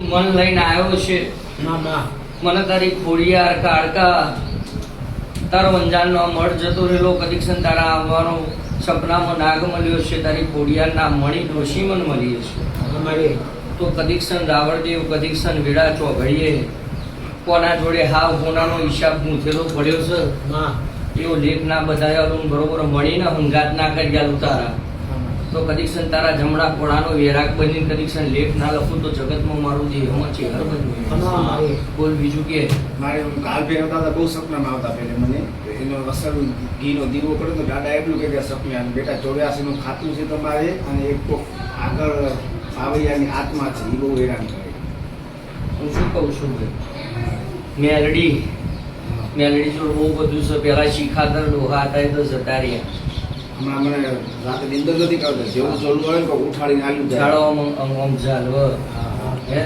મન લઈને આવ્યો છે મને તારી ખોડિયાર કાળકા તારો અંજાનનો મળ જતો રહેલો કદીક્ષણ તારા આવવાનો સપનામાં નાગ મળ્યો છે તારી ખોડિયારના મણી ડોશી મન મળી છે તો કદીક્ષણ રાવણદેવ કદીક્ષણ વેડા ચોઘડીએ કોના જોડે હાવ કોનાનો હિસાબ ગૂંથેલો પડ્યો છે એવો લેખ ના બધાયેલો બરોબર મળીને હંગાત ના કર્યા તારા તો કદીક્ષણ તારા જમણા કોળાનો વેરાગ બની કદીક્ષણ લેખ ના લખું તો જગતમાં મારું દેહમાં ચહેર બન્યું બોલ બીજું કે મારે કાલ ફેરવતા હતા બહુ સપનામાં આવતા પહેલે મને એનો અસર ઘીનો દીવો કર્યો તો દાદા એટલું કે સપના બેટા 84 નું ખાતું છે તમારે અને એક તો આગળ સાવરિયાની આત્મા છે એ બહુ હેરાન કરે હું શું કહું છું મેલડી જો બહુ બધું છે પેલા શીખાતર ડોહા હતા એ તો જતા રહ્યા હમણાં મને રાતે નિંદર નથી કરતા જેવું ચાલુ હોય ને તો ઉઠાડીને આવ્યું ઝાડો આમ ઝાલવ હે